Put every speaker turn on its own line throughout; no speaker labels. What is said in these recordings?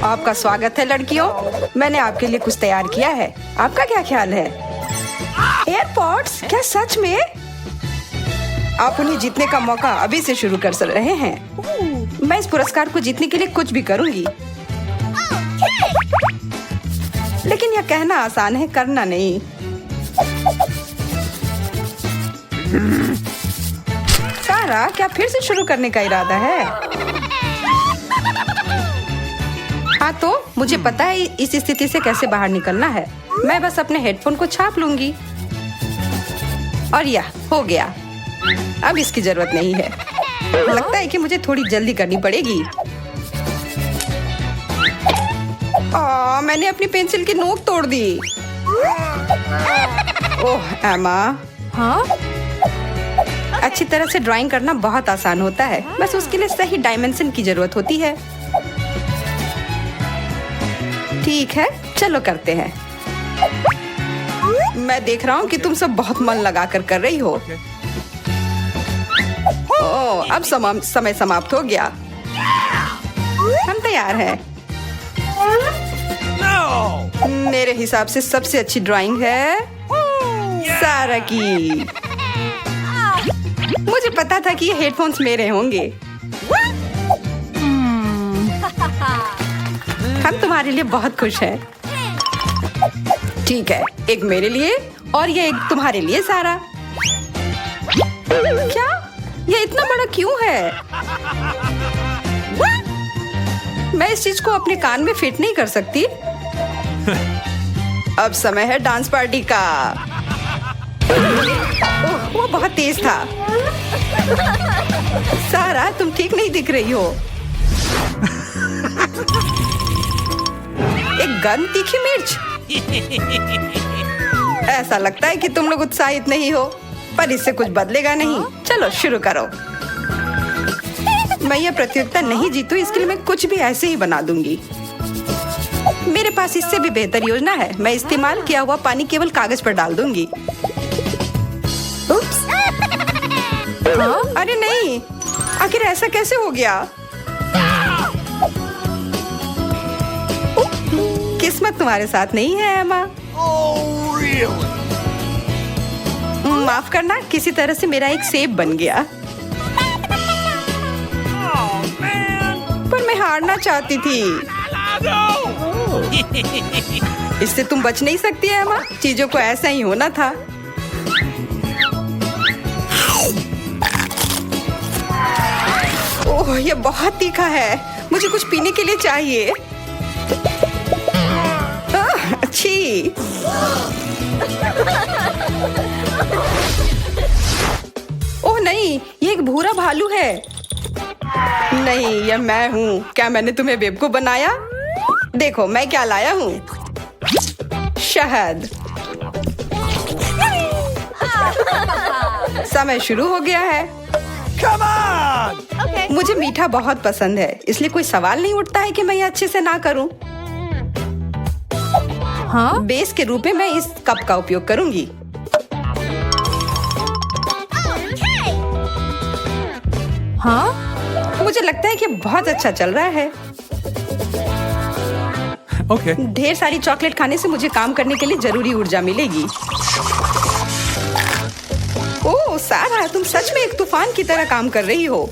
आपका स्वागत है लड़कियों। मैंने आपके लिए कुछ तैयार किया है। आपका क्या ख्याल है? एयरपॉड्स? क्या सच में? आप उन्हें जीतने का मौका अभी से शुरू कर रहे हैं। मैं इस पुरस्कार को जीतने के लिए कुछ भी करूंगी। लेकिन यह कहना आसान है, करना नहीं। सारा, क्या फिर से शुरू करने का इरादा है? हाँ तो मुझे पता है इस स्थिति से कैसे बाहर निकलना है। मैं बस अपने हेडफोन को छाप लूंगी और यह हो गया। अब इसकी जरूरत नहीं है। लगता है कि मुझे थोड़ी जल्दी करनी पड़ेगी। मैंने अपनी पेंसिल की नोक तोड़ दी। ओह एमा।
हाँ?
अच्छी तरह से ड्राइंग करना बहुत आसान होता है, बस उसके लिए सही डायमेंशन की जरूरत होती है। ठीक है, चलो करते हैं। मैं देख रहा हूँ कि तुम सब बहुत मन लगाकर कर रही हो। ओह, अब समय समाप्त हो गया। हम तैयार हैं। मेरे हिसाब से सबसे अच्छी ड्राइंग है सारा की। मुझे पता था कि ये हेडफोन्स मेरे होंगे। हम तुम्हारे लिए बहुत खुश हैं। ठीक है, एक मेरे लिए और ये एक तुम्हारे लिए सारा। क्या? ये इतना बड़ा क्यों है? मैं इस चीज को अपने कान में फिट नहीं कर सकती। अब समय है डांस पार्टी का। ओह, वो बहुत तेज था। सारा, तुम ठीक नहीं दिख रही हो। एक गन तीखी मिर्च। ऐसा लगता है कि तुम लोग उत्साहित नहीं हो, पर इससे कुछ बदलेगा नहीं। चलो शुरू करो। मैं यह प्रतियोगिता नहीं जीतू, इसके लिए मैं कुछ भी ऐसे ही बना दूंगी। मेरे पास इससे भी बेहतर योजना है। मैं इस्तेमाल किया हुआ पानी केवल कागज पर डाल दूंगी। उप्स। हाँ? अरे नहीं, आखिर ऐसा कैसे हो गया? किस्मत तुम्हारे साथ नहीं है एमा। माफ करना, किसी तरह से मेरा एक सेब बन गया। पर मैं हारना चाहती थी। इससे तुम बच नहीं सकती है एमा। चीजों को ऐसा ही होना था। ओह, ये बहुत तीखा है। मुझे कुछ पीने के लिए चाहिए। अच्छी। ओह नहीं, ये एक भूरा भालू है। नहीं, यह मैं हूँ। क्या मैंने तुम्हें बेवकूफ बनाया? देखो मैं क्या लाया हूँ। शहद। समय शुरू हो गया है।
Okay.
मुझे मीठा बहुत पसंद है, इसलिए कोई सवाल नहीं उठता है कि मैं ये अच्छे से ना करूं।
हाँ?
बेस के रूप में मैं इस कप का उपयोग करूंगी।
हाँ?
मुझे लगता है कि बहुत अच्छा चल रहा है।
Okay.
ढेर सारी चॉकलेट खाने से मुझे काम करने के लिए जरूरी ऊर्जा मिलेगी। ओह सारा, तुम सच में एक तूफान की तरह काम कर रही हो।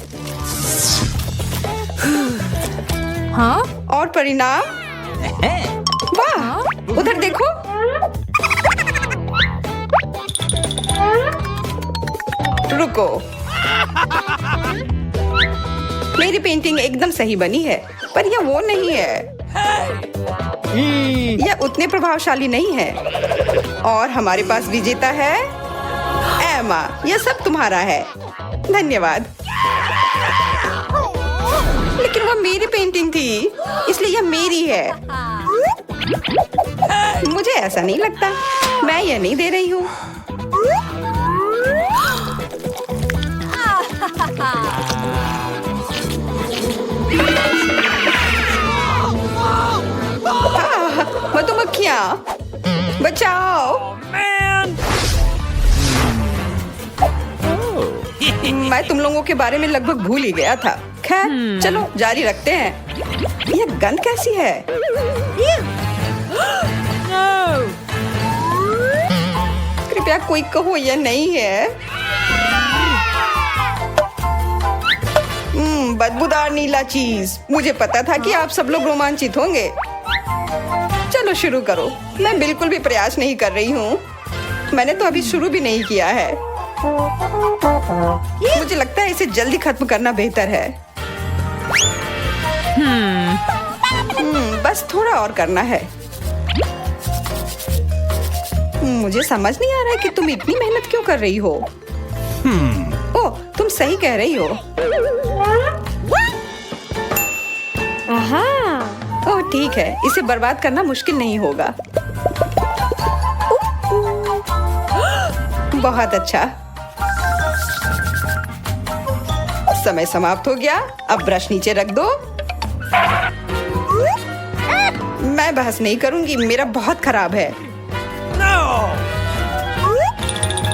हाँ?
और परिणाम? वाह, उधर देखो। रुको, मेरी पेंटिंग एकदम सही बनी है, पर यह वो नहीं है। यह उतने प्रभावशाली नहीं है। और हमारे पास विजेता है एमा। यह सब तुम्हारा है। धन्यवाद। लेकिन वह मेरी पेंटिंग थी, इसलिए यह मेरी है। मुझे ऐसा नहीं लगता। मैं यह नहीं दे रही हूँ। मधुमक्खियाँ, बचाओ। मैं तुम लोगों के बारे में लगभग भूल ही गया था। खैर, चलो जारी रखते हैं। ये गंध कैसी है? कृपया कोई कहो यह नहीं है। बदबूदार नीला चीज। मुझे पता था कि आप सब लोग रोमांचित होंगे। चलो शुरू करो। मैं बिल्कुल भी प्रयास नहीं कर रही हूँ। मैंने तो अभी शुरू भी नहीं किया है। मुझे लगता है इसे जल्दी खत्म करना बेहतर है। बस थोड़ा और करना है। मुझे समझ नहीं आ रहा है कि तुम इतनी मेहनत क्यों कर रही हो। ओह, तुम सही कह रही हो। ओह ठीक है, इसे बर्बाद करना मुश्किल नहीं होगा। बहुत अच्छा। समय समाप्त हो गया। अब ब्रश नीचे रख दो। मैं बहस नहीं करूंगी, मेरा बहुत खराब है।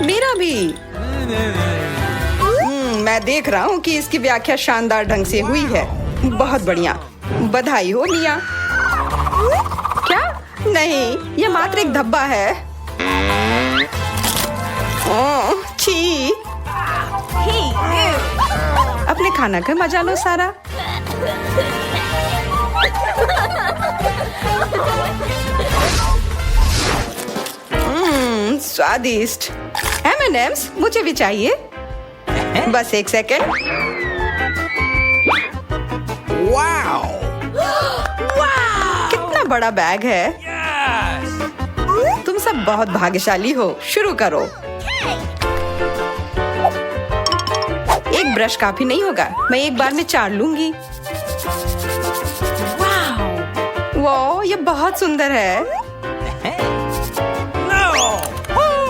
मेरा भी। मैं देख रहा हूँ कि इसकी व्याख्या शानदार ढंग से हुई है। बहुत बढ़िया, बधाई हो मिया। क्या? नहीं, यह मात्र एक धब्बा है। ओह, छी। अपने खाना का मजा लो सारा। स्वादिष्ट। M&M's मुझे भी चाहिए। बस एक सेकेंड। कितना बड़ा बैग है। तुम सब बहुत भाग्यशाली हो। शुरू करो। एक ब्रश काफी नहीं होगा। मैं एक बार में 4 लूंगी। वाह, ये बहुत सुंदर है।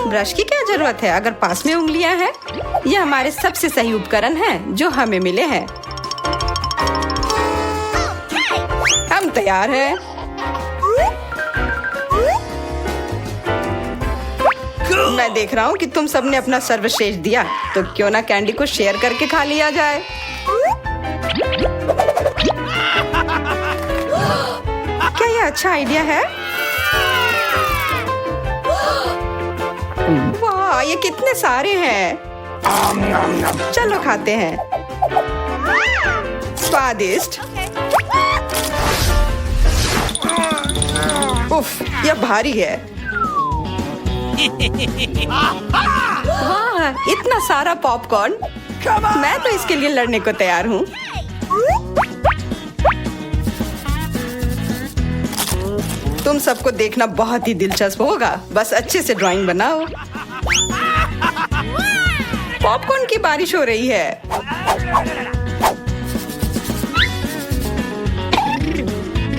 ब्रश की क्या जरूरत है अगर पास में उंगलियां हैं। ये हमारे सबसे सही उपकरण हैं जो हमें मिले हैं। हम तैयार हैं। मैं देख रहा हूँ कि तुम सबने अपना सर्वश्रेष्ठ दिया, तो क्यों ना कैंडी को शेयर करके खा लिया जाए। क्या ये अच्छा आइडिया है? वाह, ये कितने सारे हैं। चलो खाते हैं। स्वादिष्ट। उफ, यह भारी है। वाह, इतना सारा पॉपकॉर्न। मैं तो इसके लिए लड़ने को तैयार हूँ। तुम सबको देखना बहुत ही दिलचस्प होगा। बस अच्छे से ड्राइंग बनाओ। पॉपकॉर्न की बारिश हो रही है।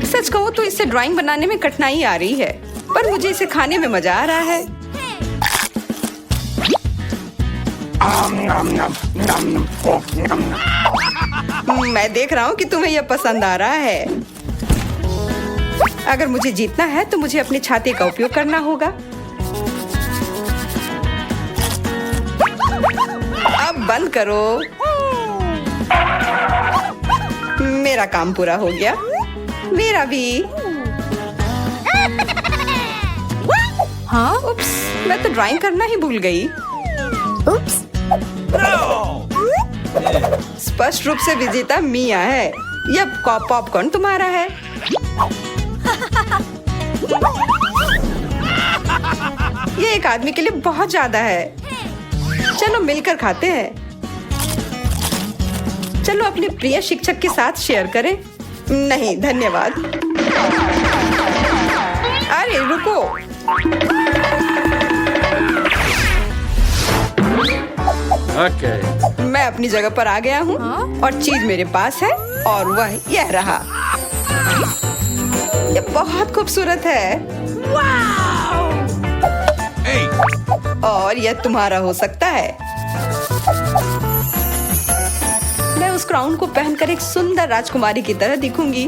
सच कहूँ तो इससे ड्राइंग बनाने में कठिनाई आ रही है, पर मुझे इसे खाने में मजा आ रहा है। मैं देख रहा हूँ कि तुम्हें यह पसंद आ रहा है। अगर मुझे जीतना है तो मुझे अपनी छाती का उपयोग करना होगा। अब बंद करो। मेरा काम पूरा हो गया। मेरा भी।
हाँ?
उप्स, मैं तो ड्राइंग करना ही भूल गई।
उप्स।
स्पष्ट रूप से विजेता मिया है। यह पॉपकॉर्न तुम्हारा है। ये एक आदमी के लिए बहुत ज्यादा है। चलो मिलकर खाते हैं। चलो अपने प्रिय शिक्षक के साथ शेयर करें। नहीं धन्यवाद। अरे रुको। मैं अपनी जगह पर आ गया हूँ। और चीज मेरे पास है और वह यह रहा। ये बहुत खूबसूरत है। और यह तुम्हारा हो सकता है। मैं उस क्राउन को पहनकर एक सुंदर राजकुमारी की तरह दिखूंगी।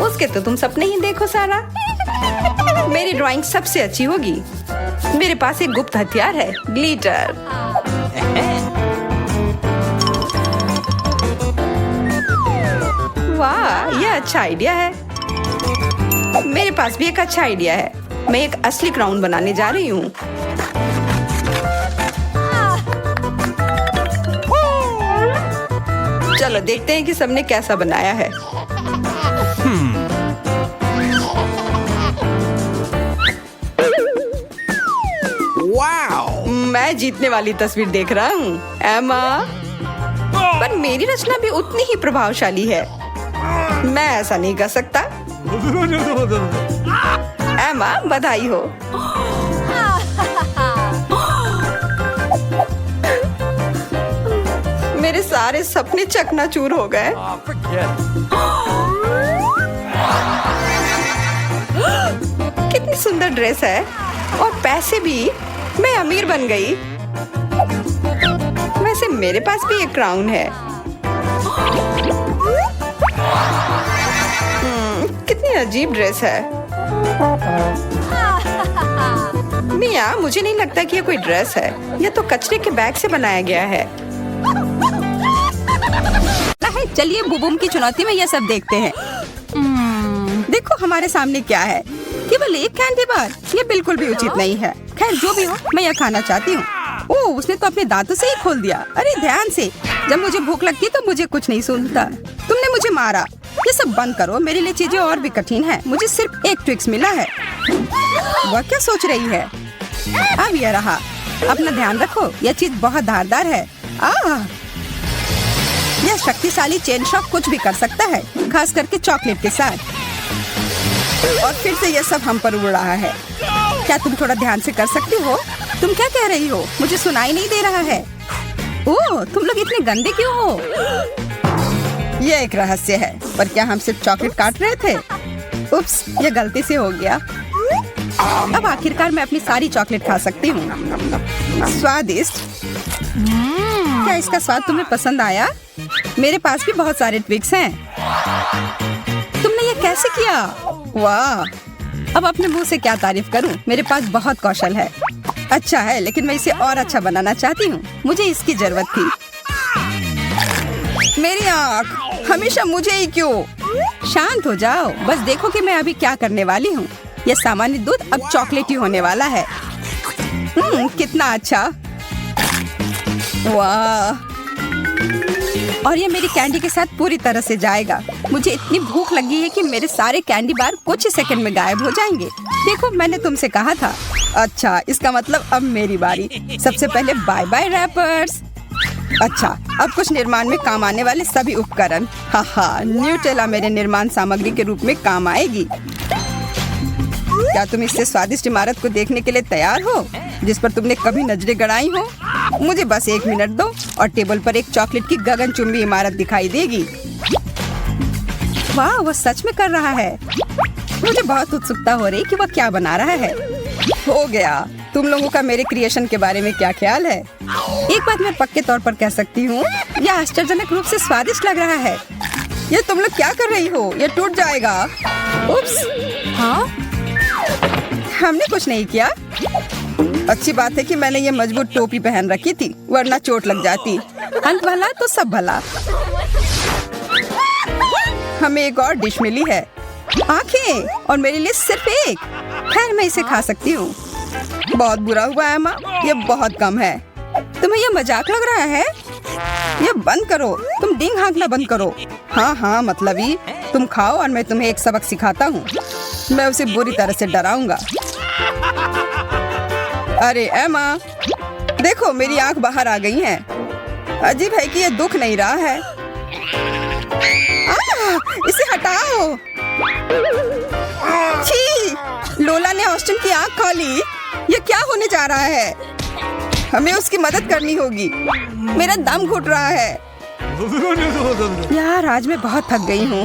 उसके तो तुम सपने ही देखो सारा। मेरी ड्राइंग सबसे अच्छी होगी। मेरे पास एक गुप्त हथियार है, ग्लिटर। वाह, ये अच्छा आइडिया है। मेरे पास भी एक अच्छा आइडिया है। मैं एक असली क्राउन बनाने जा रही हूँ। चलो देखते हैं कि सबने कैसा बनाया है। मैं जीतने वाली तस्वीर देख रहा हूँ, एमा। पर मेरी रचना भी उतनी ही प्रभावशाली है। मैं ऐसा नहीं कर सकता। एमा, बधाई हो। मेरे सारे सपने चकनाचूर हो गए। कितनी सुंदर ड्रेस है और पैसे भी। मैं अमीर बन गई। वैसे मेरे पास भी एक क्राउन है। कितनी अजीब ड्रेस है। मिया, मुझे नहीं लगता कि ये कोई ड्रेस है। यह तो कचरे के बैग से बनाया गया है। चलिए बुबुम की चुनौती में यह सब देखते हैं। देखो हमारे सामने क्या है। केवल एक कैंडी बार। ये बिल्कुल भी उचित नहीं है। खैर जो भी हो, मैं यह खाना चाहती हूँ। ओह, उसने तो अपने दांतों से ही खोल दिया। अरे ध्यान से। जब मुझे भूख लगती तो मुझे कुछ नहीं सुनता। तुमने मुझे मारा। ये सब बंद करो। मेरे लिए चीजें और भी कठिन है। मुझे सिर्फ एक ट्रिक्स मिला है। वह क्या सोच रही है? अब यह रहा। अपना ध्यान रखो। यह चीज बहुत धारदार है। यह शक्तिशाली चेन शॉक कुछ भी कर सकता है, खास करके चॉकलेट के साथ। और फिर से यह सब हम पर उड़ रहा है। क्या तुम थोड़ा ध्यान से कर सकती हो? तुम क्या कह रही हो? मुझे सुनाई नहीं दे रहा है। ओह, तुम लोग इतने गंदे क्यों हो? यह एक रहस्य है। पर क्या हम सिर्फ चॉकलेट काट रहे थे? उप्स, यह गलती से हो गया। अब आखिरकार मैं अपनी सारी चॉकलेट खा सकती हूँ। स्वादिष्ट। क्या इसका स्वाद तुम्हें पसंद आया? मेरे पास भी बहुत सारे ट्रिक्स हैं। तुमने ये कैसे किया? वाह! अब अपने मुंह से क्या तारीफ करूं? मेरे पास बहुत कौशल है। अच्छा है, लेकिन मैं इसे और अच्छा बनाना चाहती हूँ। मुझे इसकी जरूरत थी। मेरी आँख, हमेशा मुझे ही क्यों? शांत हो जाओ। बस देखो कि मैं अभी क्या करने वाली हूँ। यह सामान्य दूध अब चॉकलेटी होने वाला है। कितना अच्छा। वाह! और ये मेरी कैंडी के साथ पूरी तरह से जाएगा। मुझे इतनी भूख लगी है कि मेरे सारे कैंडी बार कुछ ही सेकंड में गायब हो जाएंगे। देखो, मैंने तुमसे कहा था। अच्छा, इसका मतलब अब मेरी बारी। सबसे पहले बाय बाय रैपर्स। अच्छा, अब कुछ निर्माण में काम आने वाले सभी उपकरण। न्यूटेला मेरे निर्माण सामग्री के रूप में काम आएगी। क्या तुम इससे स्वादिष्ट इमारत को देखने के लिए तैयार हो, जिस पर तुमने कभी नजरें गड़ाई हो? मुझे बस 1 मिनट दो और टेबल पर एक चॉकलेट की गगनचुंबी इमारत दिखाई देगी। वाह, वो सच में कर रहा है। मुझे बहुत उत्सुकता हो रही कि वह क्या बना रहा है। हो गया। तुम लोगों का मेरे क्रिएशन के बारे में क्या ख्याल है? एक बात मैं पक्के तौर पर कह सकती हूँ, यह आश्चर्यजनक रूप से स्वादिष्ट लग रहा है। ये तुम लोग क्या कर रही हो? ये टूट जाएगा। उप्स।
हाँ?
हमने कुछ नहीं किया। अच्छी बात है कि मैंने ये मजबूत टोपी पहन रखी थी, वरना चोट लग जाती। अंत भला तो सब भला। हमें एक और डिश मिली है। आंखें, और मेरे लिए सिर्फ एक। खैर, मैं इसे खा सकती हूँ। बहुत बुरा हुआ एमा, ये बहुत कम है। तुम्हें ये मजाक लग रहा है? ये बंद करो। तुम डिंग हाँकना बंद करो। हाँ, मतलब ही। तुम खाओ और मैं तुम्हें एक सबक सिखाता हूँ। मैं उसे बुरी तरह से डराऊंगा। अरे एमा, देखो मेरी आंख बाहर आ गई है। अजीब है कि ये दुख नहीं रहा है। इसे हटाओ। छी, लोला ने ऑस्टिन की आंख खा ली। ये क्या होने जा रहा है? हमें उसकी मदद करनी होगी। मेरा दम घुट रहा है। यार, आज मैं बहुत थक गई हूँ।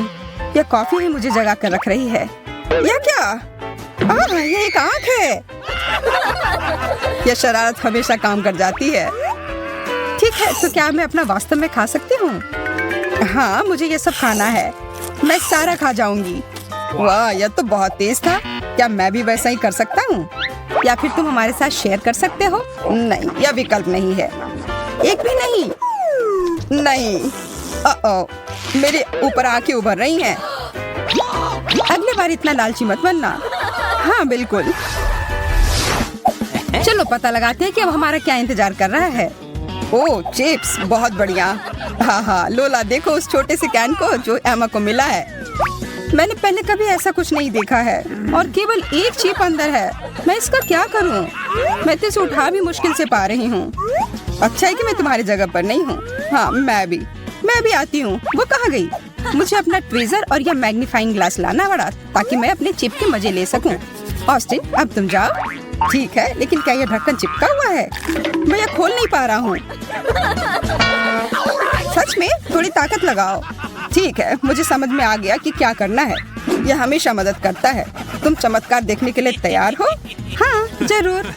यह कॉफी ही मुझे जगा कर रख रही है। यह क्या? ये एक आंख है। यह शरारत हमेशा काम कर जाती है। ठीक है, तो क्या मैं अपना वास्तव में खा सकती हूँ? हाँ, मुझे ये सब खाना है। मैं सारा खा जाऊंगी। वाह, यह तो बहुत तेज था। क्या मैं भी वैसा ही कर सकता हूँ? या फिर तुम हमारे साथ शेयर कर सकते हो? नहीं, यह विकल्प नहीं है। एक भी नहीं। नहीं। मेरे ऊपर आंखें उभर रही हैं। अगली बार इतना लालची मत बनना। हाँ बिल्कुल। चलो पता लगाते हैं कि अब हमारा क्या इंतजार कर रहा है। ओह चिप्स, बहुत बढ़िया। हाँ, लोला देखो उस छोटे से कैन को जो एमा को मिला है। मैंने पहले कभी ऐसा कुछ नहीं देखा है और केवल एक चिप अंदर है। मैं इसका क्या करूं? मैं तो इसे उठा भी मुश्किल से पा रही हूँ। अच्छा है कि मैं तुम्हारी जगह पर नहीं हूँ। हाँ मैं भी आती हूँ। वो कहाँ गई? मुझे अपना ट्वीजर और यह मैग्नीफाइंग ग्लास लाना पड़ा ताकि मैं अपने चिप के मजे ले सकूं। ऑस्टिन अब तुम जाओ। ठीक है, लेकिन क्या यह ढक्कन चिपका हुआ है? मैं यह खोल नहीं पा रहा हूँ। सच में थोड़ी ताकत लगाओ। ठीक है, मुझे समझ में आ गया कि क्या करना है। यह हमेशा मदद करता है। तुम चमत्कार देखने के लिए तैयार हो? हाँ जरूर।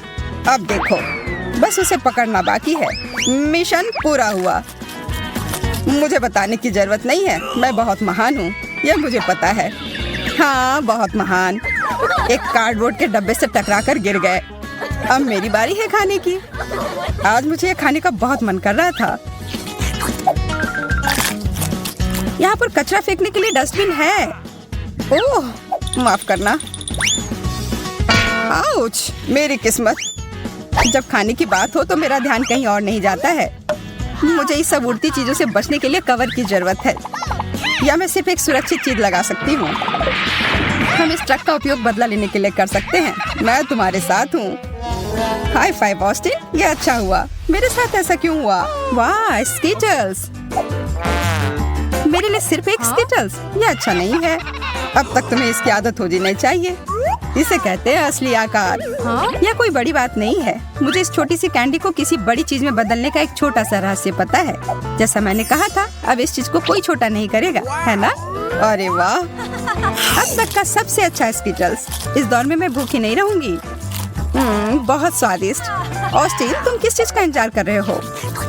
अब देखो, बस उसे पकड़ना बाकी है। मिशन पूरा हुआ। मुझे बताने की जरूरत नहीं है, मैं बहुत महान हूँ, यह मुझे पता है। हाँ बहुत महान। एक कार्डबोर्ड के डब्बे से टकराकर गिर गए। अब मेरी बारी है खाने की। आज मुझे ये खाने का बहुत मन कर रहा था। यहाँ पर कचरा फेंकने के लिए डस्टबिन है। ओह माफ करना। आउच, मेरी किस्मत। जब खाने की बात हो तो मेरा ध्यान कहीं और नहीं जाता है। मुझे इस सब उड़ती चीजों से बचने के लिए कवर की जरूरत है, या मैं सिर्फ एक सुरक्षित चीज लगा सकती हूँ। हम इस ट्रक का उपयोग बदला लेने के लिए कर सकते हैं। मैं तुम्हारे साथ हूँ। हाई फाइव ऑस्टिन, ये अच्छा हुआ। मेरे साथ ऐसा क्यों हुआ? वाह स्कीटल्स। मेरे लिए सिर्फ एक स्कीटल्स, ये अच्छा नहीं है। अब तक तुम्हें इसकी आदत हो जानी चाहिए। इसे कहते हैं असली आकार। यह कोई बड़ी बात नहीं है। मुझे इस छोटी सी कैंडी को किसी बड़ी चीज में बदलने का एक छोटा सा रहस्य पता है। जैसा मैंने कहा था, अब इस चीज को कोई छोटा नहीं करेगा, है ना? अरे वाह, अब तक का सबसे अच्छा स्कीटल्स। इस दौर में मैं भूखी नहीं रहूंगी। बहुत स्वादिष्ट। ऑस्टिन, तुम किस चीज का इंतजार कर रहे हो?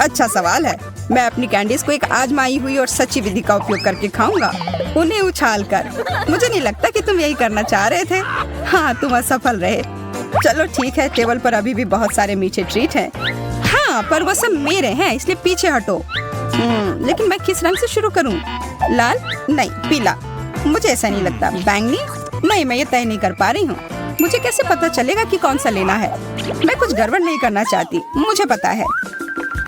अच्छा सवाल है। मैं अपनी कैंडीज को एक आजमाई हुई और सच्ची विधि का उपयोग करके खाऊंगा, उन्हें उछाल कर। मुझे नहीं लगता कि तुम यही करना चाह रहे थे। हाँ, तुम असफल रहे। चलो ठीक है, टेबल पर अभी भी बहुत सारे मीठे ट्रीट हैं। हाँ, पर वो सब मेरे हैं, इसलिए पीछे हटो। लेकिन मैं किस रंग से शुरू करूँ? लाल? नहीं, पीला। मुझे ऐसा नहीं लगता। बैंगनी? नहीं, मैं ये तय नहीं कर पा रही हूँ। मुझे कैसे पता चलेगा कि कौन सा लेना है? मैं कुछ गड़बड़ नहीं करना चाहती, मुझे पता है।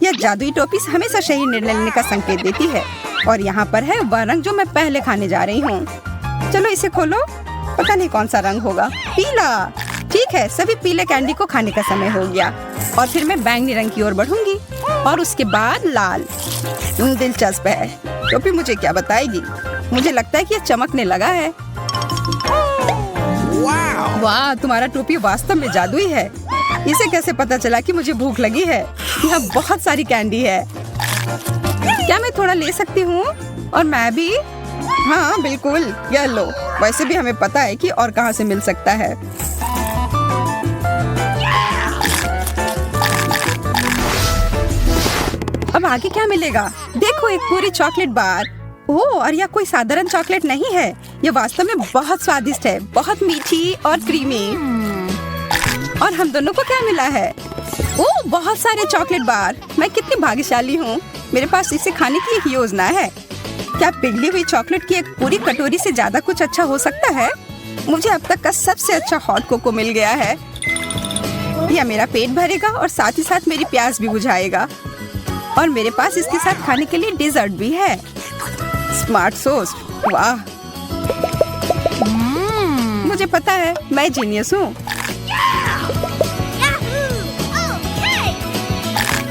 यह जादुई टोपी हमेशा सही निर्णय लेने का संकेत देती है। और यहाँ पर है वह रंग जो मैं पहले खाने जा रही हूँ। चलो इसे खोलो। पता नहीं कौन सा रंग होगा। पीला। ठीक है, सभी पीले कैंडी को खाने का समय हो गया। और फिर मैं बैंगनी रंग की ओर बढ़ूंगी और उसके बाद लाल। दिलचस्प है। टोपी मुझे क्या बताएगी? मुझे लगता है कि यह चमकने लगा है। वाह, तुम्हारा टोपी वास्तव में जादुई है। इसे कैसे पता चला कि मुझे भूख लगी है? यहाँ बहुत सारी कैंडी है। क्या मैं थोड़ा ले सकती हूँ? और मैं भी? हाँ बिल्कुल, यह लो। वैसे भी हमें पता है कि और कहाँ से मिल सकता है। अब आगे क्या मिलेगा? देखो, एक पूरी चॉकलेट बार। ओह, और यह कोई साधारण चॉकलेट नहीं है। यह वास्तव में बहुत स्वादिष्ट है, बहुत मीठी और क्रीमी। और हम दोनों को क्या मिला है? ओह, बहुत सारे चॉकलेट बार। मैं कितनी भाग्यशाली हूँ, मेरे पास इसे खाने की एक योजना है। क्या पिघली हुई चॉकलेट की एक पूरी कटोरी से ज्यादा कुछ अच्छा हो सकता है? मुझे अब तक का सबसे अच्छा हॉट कोको मिल गया है। यह मेरा पेट भरेगा और साथ ही साथ मेरी प्यास भी बुझाएगा। और मेरे पास इसके साथ खाने के लिए डिजर्ट भी है। Smart sauce. वाह, मुझे पता है, मैं जीनियस हूँ।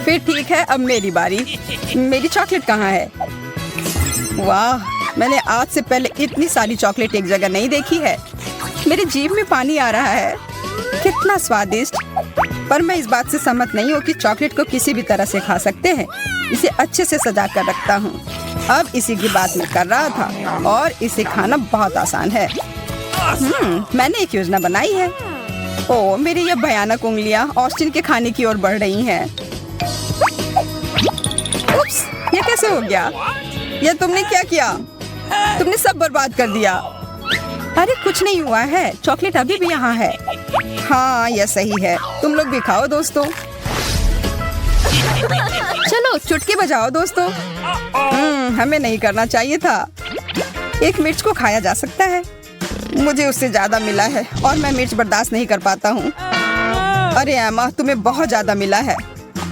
फिर ठीक है, अब मेरी बारी। मेरी चॉकलेट कहाँ है? वाह, मैंने आज से पहले इतनी सारी चॉकलेट एक जगह नहीं देखी है। मेरी जीभ में पानी आ रहा है। कितना स्वादिष्ट। पर मैं इस बात से सहमत नहीं हूँ कि चॉकलेट को किसी भी तरह से खा सकते हैं। इसे अच्छे से सजा कर रखता हूँ। अब इसी की बात मैं कर रहा था और इसे खाना बहुत आसान है। मैंने एक योजना बनाई है। ओह, मेरी यह भयानक उंगलियां ऑस्टिन के खाने की ओर बढ़ रही हैं। उप्स, ये कैसे हो गया? यह तुमने क्या किया? तुमने सब बर्बाद कर दिया। अरे कुछ नहीं हुआ है, चॉकलेट अभी भी यहाँ है। हाँ, यह सही है। तुम लोग भी खाओ दोस्तों। चलो चुटकी बजाओ दोस्तों। हमें नहीं करना चाहिए था। एक मिर्च को खाया जा सकता है। मुझे उससे ज्यादा मिला है और मैं मिर्च बर्दाश्त नहीं कर पाता हूँ। अरे एमा, तुम्हें बहुत ज्यादा मिला है।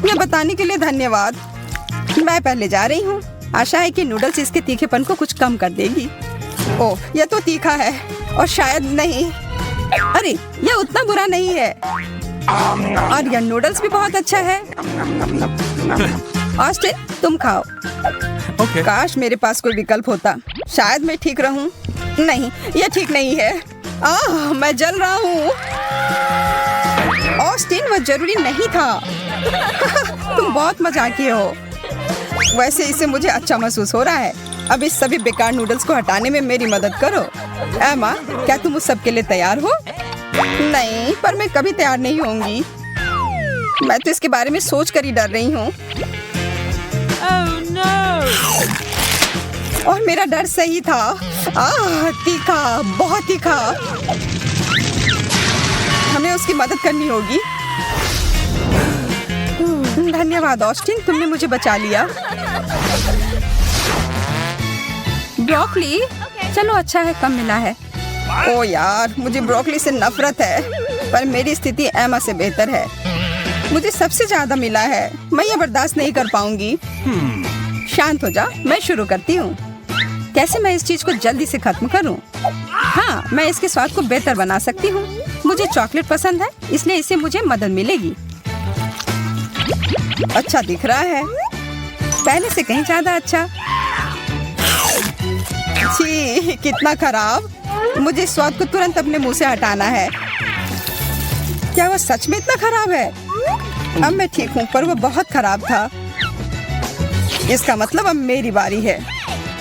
ये बताने के लिए धन्यवाद। मैं पहले जा रही हूँ। आशा है कि नूडल्स इसके तीखेपन को कुछ कम कर देगी। ओह, यह तो तीखा है और शायद नहीं। अरे, यह उतना बुरा नहीं है और यह नूडल्स भी बहुत अच्छा है। ऑस्टिन, तुम खाओ।
Okay.
काश मेरे पास कोई विकल्प होता। शायद मैं ठीक रहूं। नहीं, यह ठीक नहीं है। मैं जल रहा हूँ। ऑस्टिन, वह जरूरी नहीं था। तुम बहुत मजाकी हो। वैसे इससे मुझे अच्छा महसूस हो रहा है। अब इस सभी बेकार नूडल्स को हटाने में मेरी मदद करो। एमा, क्या तुम उस सब के लिए तैयार हो? नहीं, पर मैं कभी तैयार नहीं होंगी। मैं तो इसके बारे में सोच कर ही डर रही हूँ। और मेरा डर सही था। तीखा, बहुत तीखा। हमें उसकी मदद करनी होगी। धन्यवाद ऑस्टिन, तुमने मुझे बचा लिया। ब्रोकली, चलो अच्छा है, कम मिला है। ओ यार, मुझे ब्रोकली से नफरत है, पर मेरी स्थिति एमा से बेहतर है। मुझे सबसे ज्यादा मिला है। मैं ये बर्दाश्त नहीं कर पाऊंगी। शांत हो जा, मैं शुरू करती हूँ। कैसे मैं इस चीज को जल्दी से खत्म करूँ? हाँ, मैं इसके स्वाद को बेहतर बना सकती हूँ। मुझे चॉकलेट पसंद है, इसलिए इससे मुझे मदद मिलेगी। अच्छा दिख रहा है, पहले से कहीं ज्यादा अच्छा। छी, कितना खराब। मुझे इस स्वाद को तुरंत अपने मुंह से हटाना है। क्या वह सच में इतना खराब है? अब मैं ठीक हूँ, पर वह बहुत खराब था। इसका मतलब अब मेरी बारी है।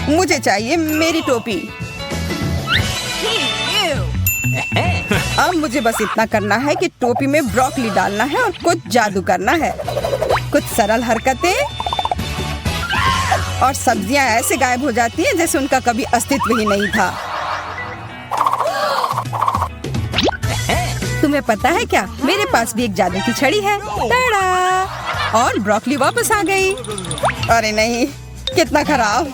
मुझे चाहिए मेरी टोपी। अब मुझे बस इतना करना है कि टोपी में ब्रोकली डालना है और कुछ जादू करना है। कुछ सरल हरकतें और सब्जियां ऐसे गायब हो जाती हैं जैसे उनका कभी अस्तित्व ही नहीं था। तुम्हें पता है क्या, मेरे पास भी एक जादू की छड़ी है। टाड़ा! और ब्रोकली वापस आ गई। अरे नहीं, कितना खराब।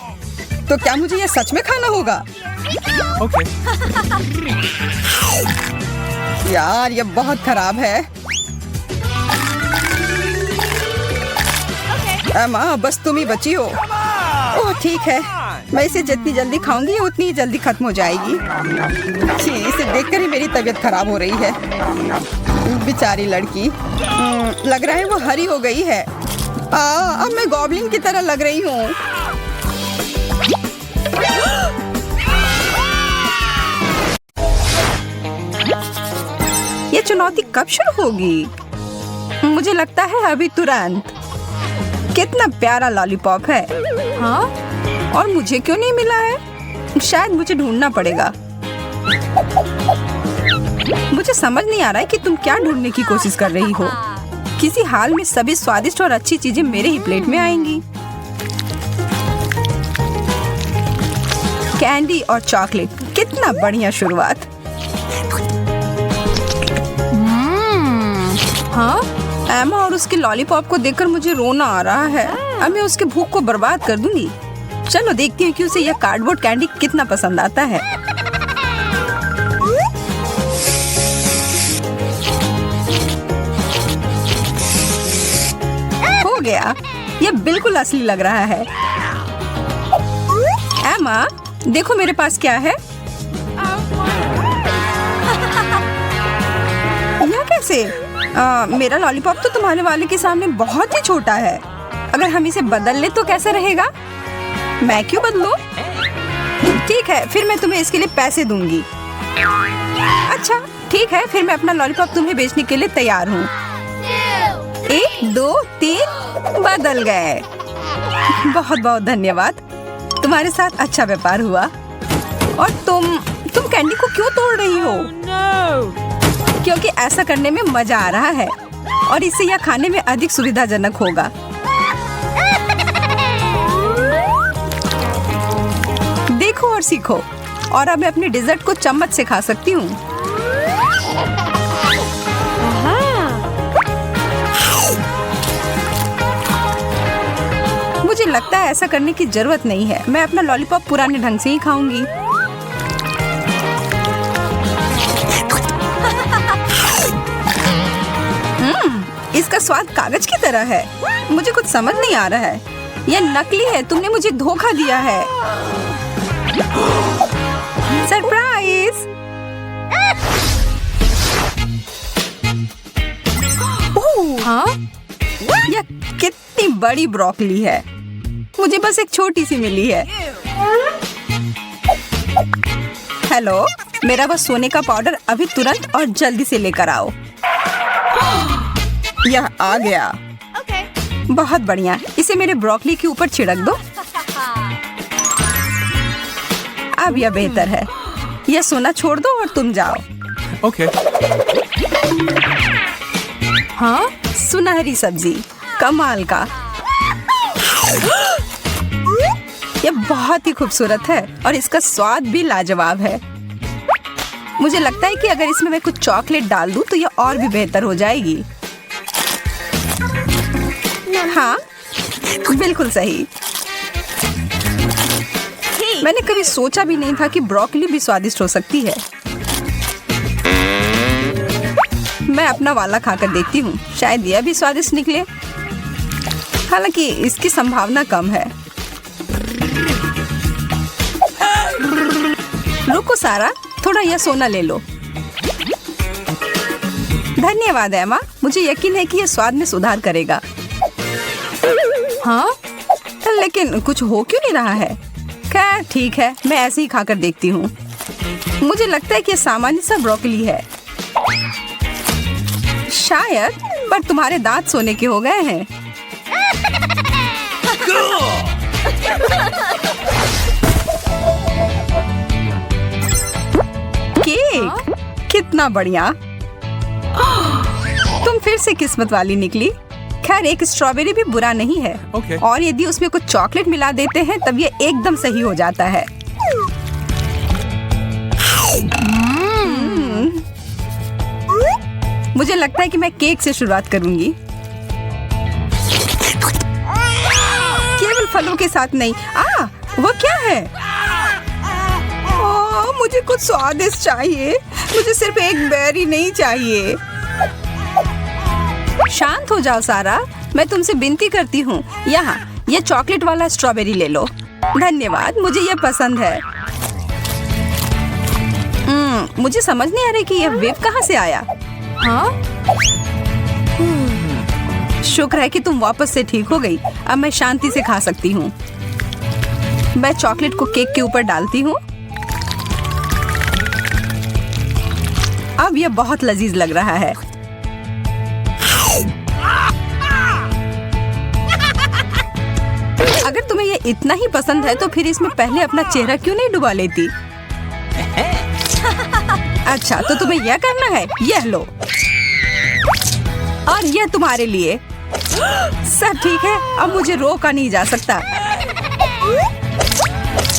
तो क्या मुझे यह सच में खाना होगा?
Okay.
यार, यह बहुत खराब है। एमा, बस तुम ही बची हो। ओह ठीक है, मैं इसे जितनी जल्दी खाऊंगी उतनी ही जल्दी खत्म हो जाएगी। छी, इसे देखकर ही मेरी तबीयत खराब हो रही है। बेचारी लड़की। लग रहा है वो हरी हो गई है। अब मैं गॉब्लिन की तरह लग रही हूँ। ये चुनौती कब शुरू होगी? मुझे लगता है अभी तुरंत। कितना प्यारा लॉलीपॉप है।
हाँ?
और मुझे क्यों नहीं मिला है? शायद मुझे ढूंढना पड़ेगा। मुझे समझ नहीं आ रहा है कि तुम क्या ढूंढने की कोशिश कर रही हो। किसी हाल में सभी स्वादिष्ट और अच्छी चीजें मेरे ही प्लेट में आएंगी। कैंडी और चॉकलेट, कितना बढ़िया शुरुआत।
हाँ?
एमा और उसके लॉलीपॉप को देखकर मुझे रोना आ रहा है। अब मैं उसके भूख को बर्बाद कर दूंगी। चलो देखती हूँ कि उसे यह कार्डबोर्ड कैंडी कितना पसंद आता है। हो गया, यह बिल्कुल असली लग रहा है। एमा, देखो मेरे पास क्या है। यह कैसे? मेरा लॉलीपॉप तो तुम्हारे वाले के सामने बहुत ही छोटा है। अगर हम इसे बदल ले तो कैसा रहेगा? मैं क्यों बदलूं? ठीक है, फिर मैं तुम्हें इसके लिए पैसे दूंगी। अच्छा ठीक है, फिर मैं अपना लॉलीपॉप तुम्हें बेचने के लिए तैयार हूँ। 1 2 3 बदल गए। बहुत बहुत धन्यवाद, तुम्हारे साथ अच्छा व्यापार हुआ। और तुम कैंडी को क्यों तोड़ रही हो? क्योंकि ऐसा करने में मजा आ रहा है और इससे यह खाने में अधिक सुविधाजनक होगा। देखो और सीखो। और अब मैं अपने डेजर्ट को चम्मच से खा सकती हूँ। लगता है ऐसा करने की जरूरत नहीं है। मैं अपना लॉलीपॉप पुराने ढंग से ही खाऊंगी। इसका स्वाद कागज की तरह है। मुझे कुछ समझ नहीं आ रहा है। यह नकली है। तुमने मुझे धोखा दिया है। सरप्राइज!
हाँ?
यह कितनी बड़ी ब्रोकली है। मुझे बस एक छोटी सी मिली है। हेलो, मेरा बस सोने का पाउडर अभी तुरंत और जल्दी से लेकर आओ। यह आ गया। बहुत बढ़िया। इसे मेरे ब्रोकली के ऊपर छिड़क दो। अब यह बेहतर है। यह सोना छोड़ दो और तुम जाओ।
Okay.
हाँ?
सुनहरी सब्जी, कमाल का। यह बहुत ही खूबसूरत है और इसका स्वाद भी लाजवाब है। मुझे लगता है कि अगर इसमें मैं कुछ चॉकलेट डाल दूं तो यह और भी बेहतर हो जाएगी। हाँ, बिल्कुल सही। मैंने कभी सोचा भी नहीं था कि ब्रोकली भी स्वादिष्ट हो सकती है। मैं अपना वाला खाकर देखती हूँ, शायद यह भी स्वादिष्ट निकले। हालांकि इसकी संभावना कम है। रुको सारा, थोड़ा यह सोना ले लो। धन्यवाद एमा, मुझे यकीन है कि यह स्वाद में सुधार करेगा।
हाँ?
लेकिन कुछ हो क्यों नहीं रहा है? खैर ठीक है, मैं ऐसे ही खाकर देखती हूँ। मुझे लगता है कि यह सामान्य सा ब्रोकली है शायद, पर तुम्हारे दांत सोने के हो गए हैं। केक, कितना बढ़िया। तुम फिर से किस्मत वाली निकली। खैर, एक स्ट्रॉबेरी भी बुरा नहीं है।
Okay.
और यदि उसमें कुछ चॉकलेट मिला देते हैं तब ये एकदम सही हो जाता है। मुझे लगता है कि मैं केक से शुरुआत करूंगी। केवल फलों के साथ नहीं। वो क्या है? मुझे कुछ स्वादिष्ट चाहिए। मुझे सिर्फ एक बेरी नहीं चाहिए। शांत हो जाओ सारा, मैं तुमसे विनती करती हूँ। यहाँ ये चॉकलेट वाला स्ट्रॉबेरी ले लो। धन्यवाद, मुझे यह पसंद है। मुझे समझ नहीं आ रही कि यह वेव कहाँ से आया।
हाँ?
शुक्र है कि तुम वापस से ठीक हो गई। अब मैं शांति से खा सकती हूँ। मैं चॉकलेट को केक के ऊपर डालती हूँ। अब यह बहुत लजीज लग रहा है। अगर तुम्हें यह इतना ही पसंद है तो फिर इसमें पहले अपना चेहरा क्यों नहीं डुबा लेती? अच्छा, तो तुम्हें यह करना है। यह लो, और यह तुम्हारे लिए। सब ठीक है, अब मुझे रोका नहीं जा सकता।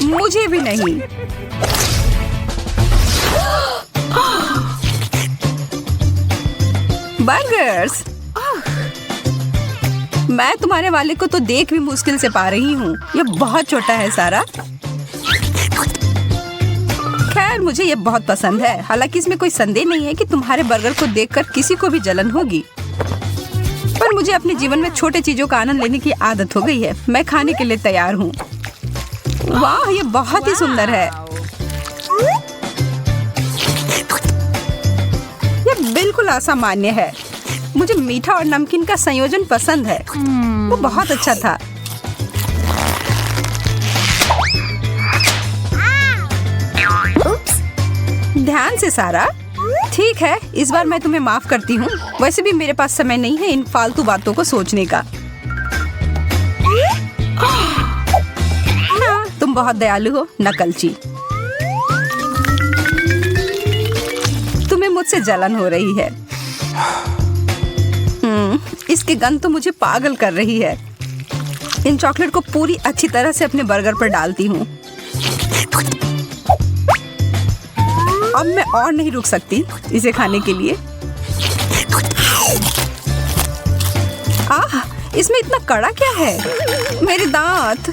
मुझे भी नहीं। बर्गर्स। मैं तुम्हारे वाले को तो देख भी मुश्किल से पा रही हूँ। यह बहुत छोटा है सारा। खैर, मुझे यह बहुत पसंद है। हालांकि इसमें कोई संदेह नहीं है कि तुम्हारे बर्गर को देखकर किसी को भी जलन होगी। पर मुझे अपने जीवन में छोटे चीजों का आनंद लेने की आदत हो गई है। मैं खाने के लिए तैयार हूँ। वाह, ये बहुत ही सुंदर है। यह बिल्कुल असामान्य है। मुझे मीठा और नमकीन का संयोजन पसंद है। वो बहुत अच्छा था। ध्यान से सारा। ठीक है, इस बार मैं तुम्हें माफ करती हूँ। वैसे भी मेरे पास समय नहीं है इन फालतू बातों को सोचने का। हाँ, तुम बहुत दयालु हो नकलची। तुम्हें मुझसे जलन हो रही है। इसकी गंध तो मुझे पागल कर रही है। इन चॉकलेट को पूरी अच्छी तरह से अपने बर्गर पर डालती हूँ। अब मैं और नहीं रुक सकती इसे खाने के लिए। इसमें इतना कड़ा क्या है? मेरे दांत।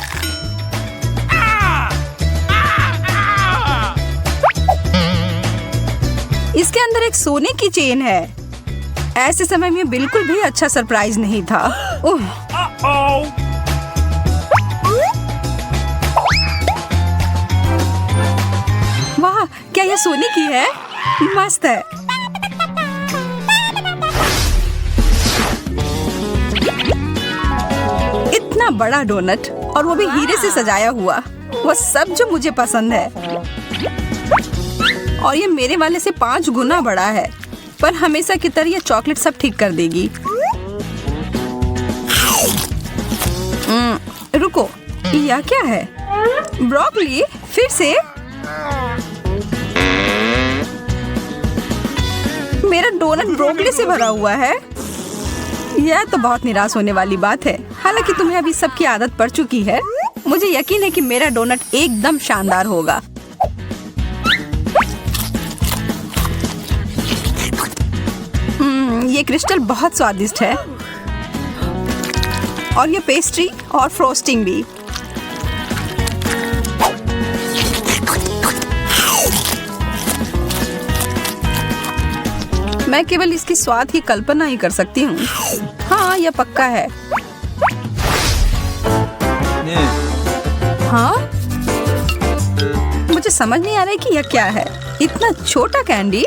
इसके अंदर एक सोने की चेन है। ऐसे समय में बिल्कुल भी अच्छा सरप्राइज नहीं था। वाह, क्या यह सोने की है? मस्त है। इतना बड़ा डोनट और वो भी हीरे से सजाया हुआ, वो सब जो मुझे पसंद है। और ये मेरे वाले से 5 गुना बड़ा है, पर हमेशा की तरह ये चॉकलेट सब ठीक कर देगी। रुको, यह क्या है? ब्रोकली? फिर से? मेरा डोनट ब्रोकली से भरा हुआ है। यह तो बहुत निराश होने वाली बात है। हालांकि तुम्हें अभी सबकी आदत पड़ चुकी है। मुझे यकीन है कि मेरा डोनट एकदम शानदार होगा। ये क्रिस्टल बहुत स्वादिष्ट है, और ये पेस्ट्री और फ्रोस्टिंग भी। मैं केवल इसकी स्वाद की कल्पना ही कर सकती हूँ। हाँ, यह पक्का है। हाँ, मुझे समझ नहीं आ रहा है कि यह क्या है। इतना छोटा कैंडी।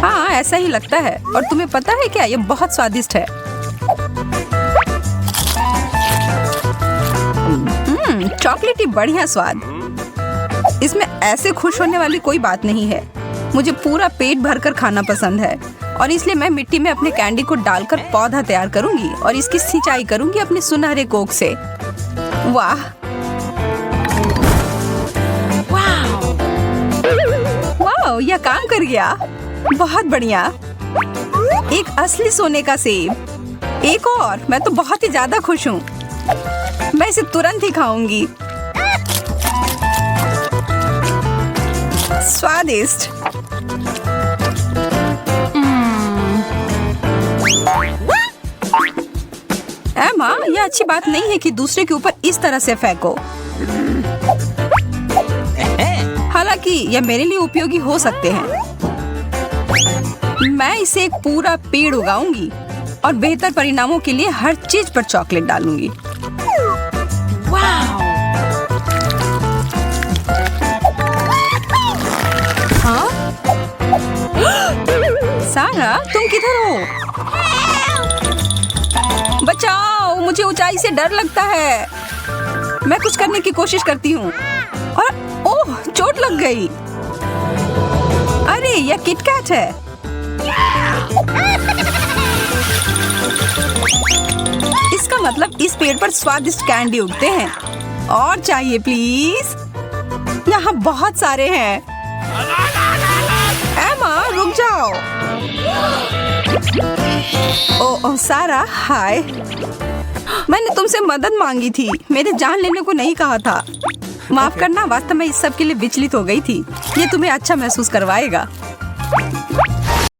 हाँ, ऐसा ही लगता है। और तुम्हें पता है क्या, ये बहुत स्वादिष्ट है। चॉकलेटी बढ़िया स्वाद। इसमें ऐसे खुश होने वाली कोई बात नहीं है। मुझे पूरा पेट भरकर खाना पसंद है, और इसलिए मैं मिट्टी में अपने कैंडी को डालकर पौधा तैयार करूंगी और इसकी सिंचाई करूंगी अपने सुनहरे कोक से। वाह, वाह, यह काम कर गया। बहुत बढ़िया। एक असली सोने का सेब। एक और। मैं तो बहुत ही ज्यादा खुश हूँ। मैं इसे तुरंत ही खाऊंगी। स्वादिष्ट। एमा, यह अच्छी बात नहीं है कि दूसरे के ऊपर इस तरह से फेंको। हालांकि यह मेरे लिए उपयोगी हो सकते हैं। मैं इसे एक पूरा पेड़ उगाऊंगी और बेहतर परिणामों के लिए हर चीज पर चॉकलेट डालूंगी। हाँ? सारा, तुम किधर हो? बचाओ, मुझे ऊंचाई से डर लगता है। मैं कुछ करने की कोशिश करती हूँ और ओह, चोट लग गई। अरे, यह किटकैट है। इसका मतलब इस पेड़ पर स्वादिष्ट कैंडी उगते हैं। और चाहिए प्लीज। यहाँ बहुत सारे हैं। एमा, रुक जाओ। ओह सारा, हाय। मैंने तुमसे मदद मांगी थी, मेरे जान लेने को नहीं कहा था। माफ करना, वास्तव में इस सब के लिए विचलित हो गई थी। ये तुम्हें अच्छा महसूस करवाएगा।